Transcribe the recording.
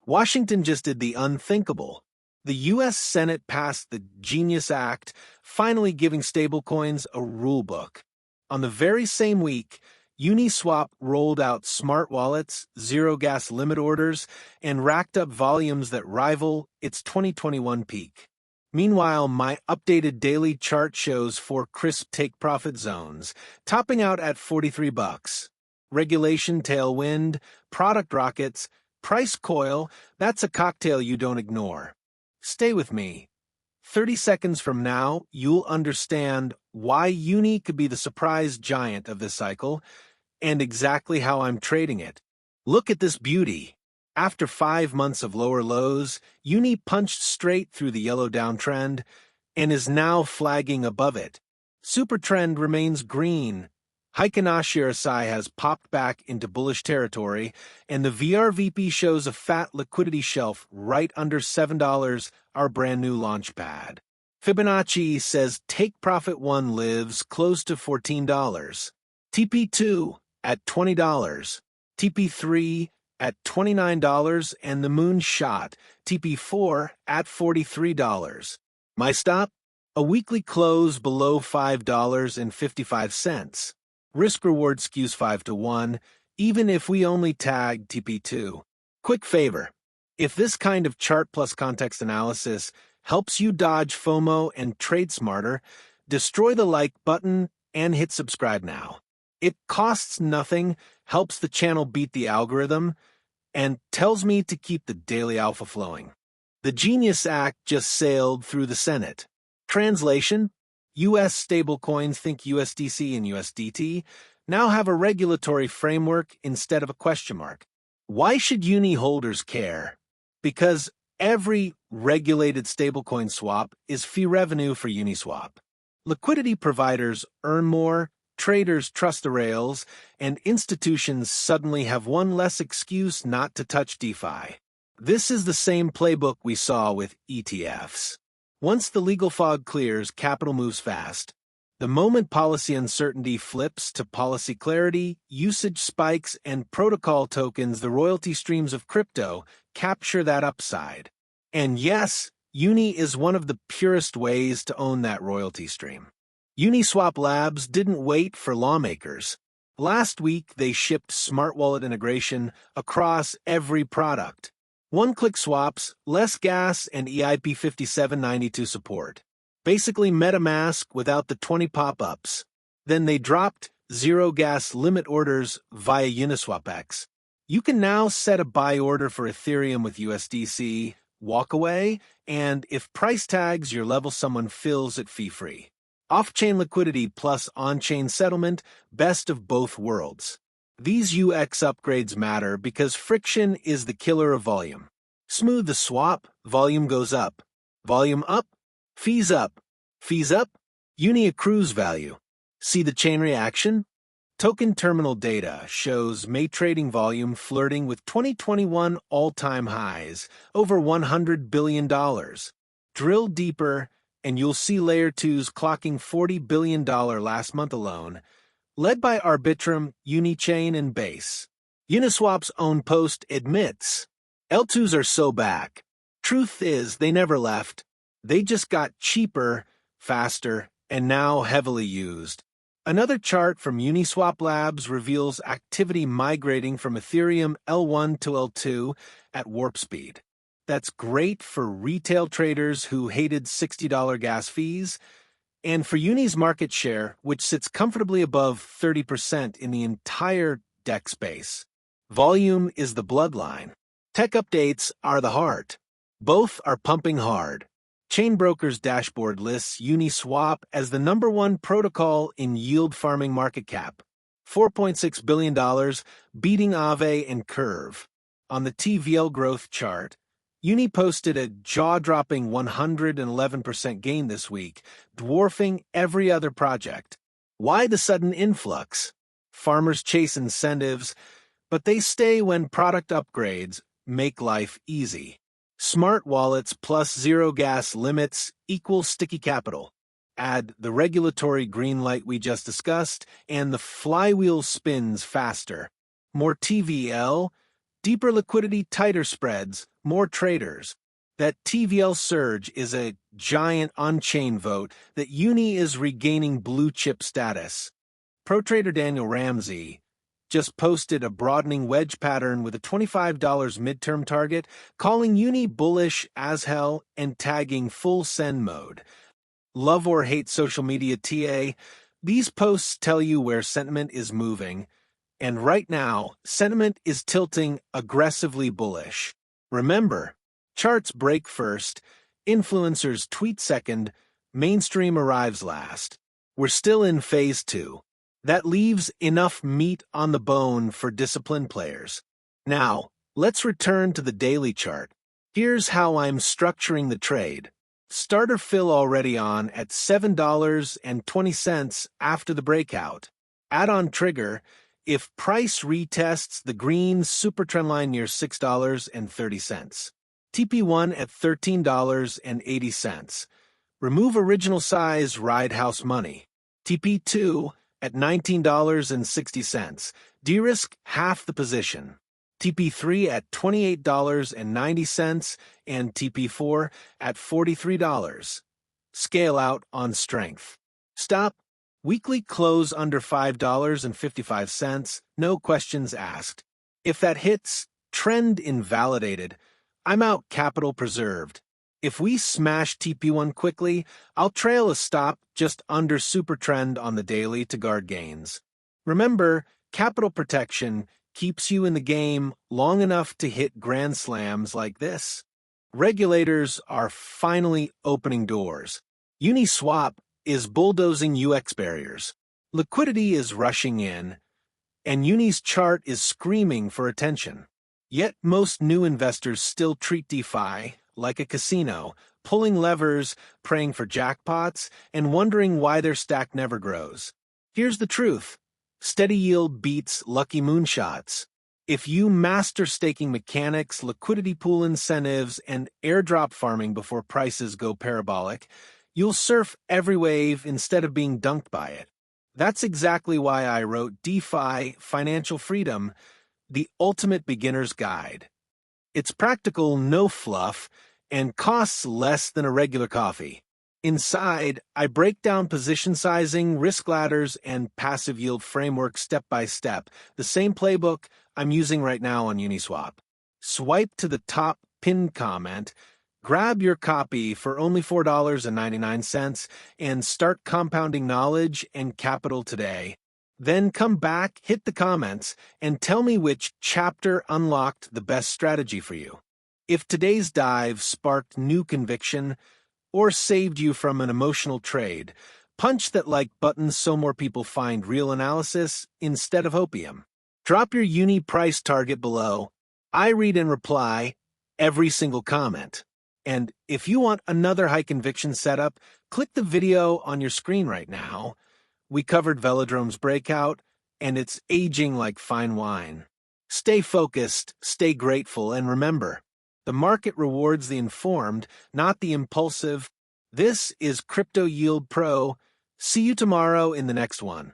Washington just did the unthinkable. The U.S. Senate passed the Genius Act, finally giving stablecoins a rulebook. On the very same week, Uniswap rolled out smart wallets, zero-gas limit orders, and racked up volumes that rival its 2021 peak. Meanwhile, my updated daily chart shows 4 crisp take-profit zones, topping out at $43. Regulation tailwind, product rockets, price coil, that's a cocktail you don't ignore. Stay with me. 30 seconds from now, you'll understand why Uni could be the surprise giant of this cycle and exactly how I'm trading it. Look at this beauty. After 5 months of lower lows, Uni punched straight through the yellow downtrend and is now flagging above it. Supertrend remains green. Heiken RSI has popped back into bullish territory, and the VRVP shows a fat liquidity shelf right under $7, our brand new launch pad. Fibonacci says take profit 1 lives close to $14. TP2 at $20. TP3 at $29, and the moonshot, TP4 at $43. My stop? A weekly close below $5.55. Risk-reward skews 5-1, even if we only tag TP2. Quick favor. If this kind of chart plus context analysis helps you dodge FOMO and trade smarter, destroy the like button and hit subscribe now. It costs nothing, helps the channel beat the algorithm, and tells me to keep the daily alpha flowing. The Genius Act just sailed through the Senate. Translation: U.S. stablecoins, think USDC and USDT, now have a regulatory framework instead of a question mark. Why should Uni holders care? Because every regulated stablecoin swap is fee revenue for Uniswap. Liquidity providers earn more, traders trust the rails, and institutions suddenly have one less excuse not to touch DeFi. This is the same playbook we saw with ETFs. Once the legal fog clears, capital moves fast. The moment policy uncertainty flips to policy clarity, usage spikes, and protocol tokens, the royalty streams of crypto, capture that upside. And yes, Uni is one of the purest ways to own that royalty stream. Uniswap Labs didn't wait for lawmakers. Last week, they shipped smart wallet integration across every product. One-click swaps, less gas, and EIP 5792 support. Basically MetaMask without the 20 pop-ups. Then they dropped zero-gas limit orders via UniswapX. You can now set a buy order for Ethereum with USDC, walk away, and if price tags your level, someone fills it fee-free. Off-chain liquidity plus on-chain settlement, best of both worlds. These UX upgrades matter because friction is the killer of volume. Smooth the swap, volume goes up. Volume up, fees up. Fees up, Uni accrues value. See the chain reaction? Token terminal data shows May trading volume flirting with 2021 all-time highs, over $100 billion. Drill deeper, and you'll see Layer 2s clocking $40 billion last month alone, led by Arbitrum, Unichain Base. Uniswap's own post admits, L2s are so back. Truth is, they never left. They just got cheaper, faster, and now heavily used. Another chart from Uniswap Labs reveals activity migrating from Ethereum L1 to L2 at warp speed. That's great for retail traders who hated $60 gas fees, and for Uni's market share, which sits comfortably above 30% in the entire DEX space. Volume is the bloodline. Tech updates are the heart. Both are pumping hard. Chainbroker's dashboard lists Uniswap as the #1 protocol in yield farming market cap. $4.6 billion, beating Aave and Curve. On the TVL growth chart, Uni posted a jaw-dropping 111% gain this week, dwarfing every other project. Why the sudden influx? Farmers chase incentives, but they stay when product upgrades make life easy. Smart wallets plus zero gas limits equals sticky capital. Add the regulatory green light we just discussed, and the flywheel spins faster. More TVL, Deeper liquidity, tighter spreads, more traders. That TVL Surge is a giant on-chain vote that Uni is regaining blue-chip status. Pro trader Daniel Ramsey just posted a broadening wedge pattern with a $25 midterm target, calling Uni bullish as hell and tagging full send mode. Love or hate social media TA, these posts tell you where sentiment is moving, and right now, sentiment is tilting aggressively bullish. Remember, charts break first, influencers tweet second, mainstream arrives last. We're still in phase 2. That leaves enough meat on the bone for disciplined players. Now, let's return to the daily chart. Here's how I'm structuring the trade. Starter fill already on at $7.20 after the breakout. Add-on trigger if price retests the green super trendline near $6.30. TP1 at $13.80. Remove original size ride house money. TP2 at $19.60. De-risk half the position. TP3 at $28.90 and TP4 at $43. Scale out on strength. Stop. Weekly close under $5.55, no questions asked. If that hits, trend invalidated. I'm out, capital preserved. If we smash TP1 quickly, I'll trail a stop just under super trend on the daily to guard gains. Remember, capital protection keeps you in the game long enough to hit grand slams like this. Regulators are finally opening doors. Uniswap is bulldozing UX barriers. Liquidity is rushing in, and Uni's chart is screaming for attention. Yet most new investors still treat DeFi like a casino, pulling levers, praying for jackpots, and wondering why their stack never grows. Here's the truth. Steady yield beats lucky moonshots. If you master staking mechanics, liquidity pool incentives, and airdrop farming before prices go parabolic, you'll surf every wave instead of being dunked by it. That's exactly why I wrote DeFi Financial Freedom, the ultimate beginner's guide. It's practical, no fluff, and costs less than a regular coffee. Inside, I break down position sizing, risk ladders, and passive yield framework step by step, the same playbook I'm using right now on Uniswap. Swipe to the top pinned comment, grab your copy for only $4.99, and start compounding knowledge and capital today. Then come back, hit the comments, and tell me which chapter unlocked the best strategy for you. If today's dive sparked new conviction or saved you from an emotional trade, punch that like button so more people find real analysis instead of opium. Drop your Uni price target below. I read and reply every single comment. And if you want another high conviction setup, click the video on your screen right now. We covered Velodrome's breakout, and it's aging like fine wine. Stay focused, stay grateful, and remember, the market rewards the informed, not the impulsive. This is Crypto Yield Pro. See you tomorrow in the next one.